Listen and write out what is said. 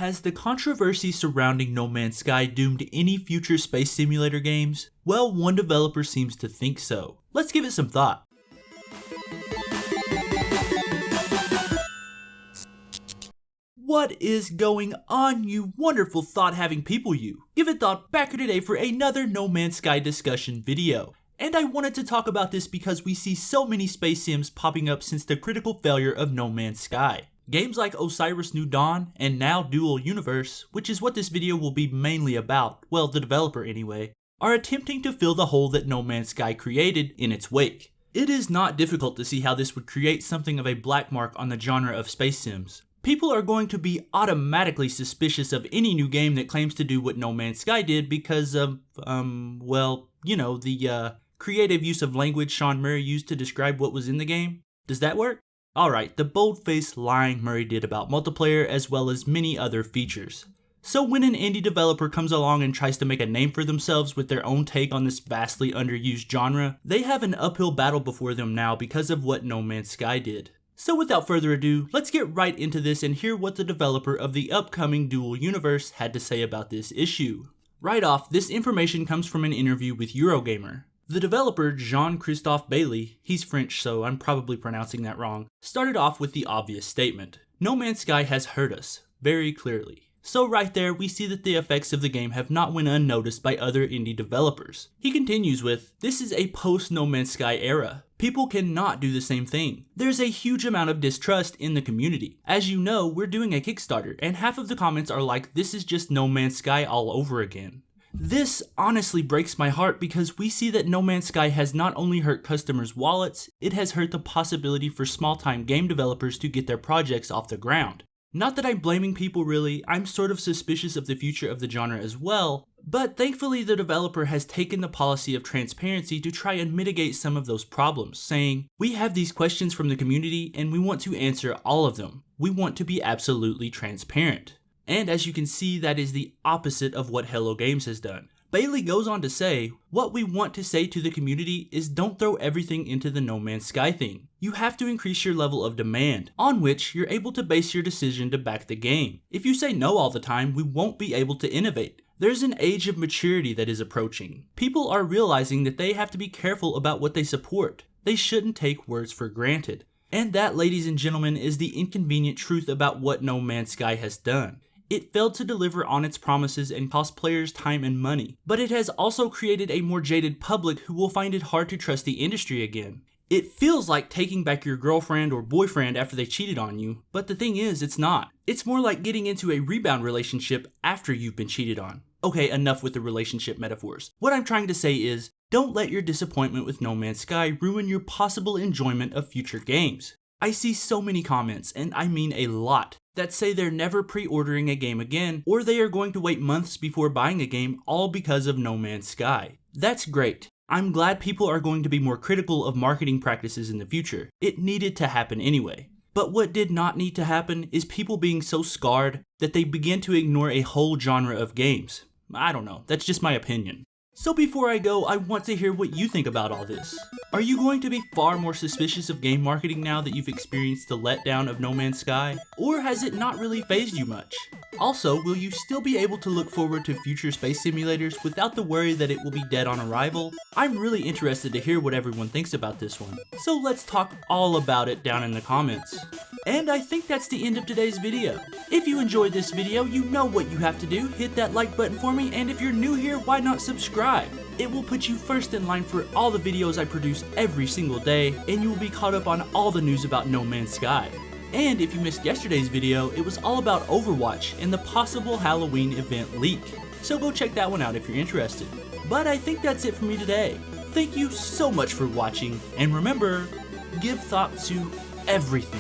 Has the controversy surrounding No Man's Sky doomed any future space simulator games? Well, one developer seems to think so. Let's give it some thought. What is going on, you wonderful thought-having people you? Give it thought back here today for another No Man's Sky discussion video. And I wanted to talk about this because we see so many space sims popping up since the critical failure of No Man's Sky. Games like Osiris New Dawn and now Dual Universe, which is what this video will be mainly about, well, the developer anyway, are attempting to fill the hole that No Man's Sky created in its wake. It is not difficult to see how this would create something of a black mark on the genre of space sims. People are going to be automatically suspicious of any new game that claims to do what No Man's Sky did because of, well, you know, the creative use of language Sean Murray used to describe what was in the game. Does that work? Alright, the bold-faced lying Murray did about multiplayer as well as many other features. So when an indie developer comes along and tries to make a name for themselves with their own take on this vastly underused genre, they have an uphill battle before them now because of what No Man's Sky did. So without further ado, let's get right into this and hear what the developer of the upcoming Dual Universe had to say about this issue. Right off, this information comes from an interview with Eurogamer. The developer, Jean-Christophe Bailly, he's French so I'm probably pronouncing that wrong, started off with the obvious statement. No Man's Sky has hurt us, very clearly. So right there, we see that the effects of the game have not went unnoticed by other indie developers. He continues with, this is a post-No Man's Sky era. People cannot do the same thing. There's a huge amount of distrust in the community. As you know, we're doing a Kickstarter, and half of the comments are like, this is just No Man's Sky all over again. This honestly breaks my heart because we see that No Man's Sky has not only hurt customers' wallets, it has hurt the possibility for small-time game developers to get their projects off the ground. Not that I'm blaming people really, I'm sort of suspicious of the future of the genre as well, but thankfully the developer has taken the policy of transparency to try and mitigate some of those problems, saying, we have these questions from the community and we want to answer all of them. We want to be absolutely transparent. And as you can see, that is the opposite of what Hello Games has done. Bailey goes on to say, what we want to say to the community is don't throw everything into the No Man's Sky thing. You have to increase your level of demand, on which you're able to base your decision to back the game. If you say no all the time, we won't be able to innovate. There's an age of maturity that is approaching. People are realizing that they have to be careful about what they support. They shouldn't take words for granted. And that, ladies and gentlemen, is the inconvenient truth about what No Man's Sky has done. It failed to deliver on its promises and cost players time and money, but it has also created a more jaded public who will find it hard to trust the industry again. It feels like taking back your girlfriend or boyfriend after they cheated on you, but the thing is, it's not. It's more like getting into a rebound relationship after you've been cheated on. Okay, enough with the relationship metaphors. What I'm trying to say is, don't let your disappointment with No Man's Sky ruin your possible enjoyment of future games. I see so many comments, and I mean a lot, that say they're never pre-ordering a game again, or they are going to wait months before buying a game all because of No Man's Sky. That's great. I'm glad people are going to be more critical of marketing practices in the future. It needed to happen anyway. But what did not need to happen is people being so scarred that they begin to ignore a whole genre of games. I don't know, that's just my opinion. So before I go, I want to hear what you think about all this. Are you going to be far more suspicious of game marketing now that you've experienced the letdown of No Man's Sky? Or has it not really fazed you much? Also, will you still be able to look forward to future space simulators without the worry that it will be dead on arrival? I'm really interested to hear what everyone thinks about this one. So let's talk all about it down in the comments. And I think that's the end of today's video. If you enjoyed this video, you know what you have to do. Hit that like button for me, and if you're new here, why not subscribe? It will put you first in line for all the videos I produce every single day, and you will be caught up on all the news about No Man's Sky. And if you missed yesterday's video, it was all about Overwatch and the possible Halloween event leak. So go check that one out if you're interested. But I think that's it for me today. Thank you so much for watching, and remember, give thought to everything.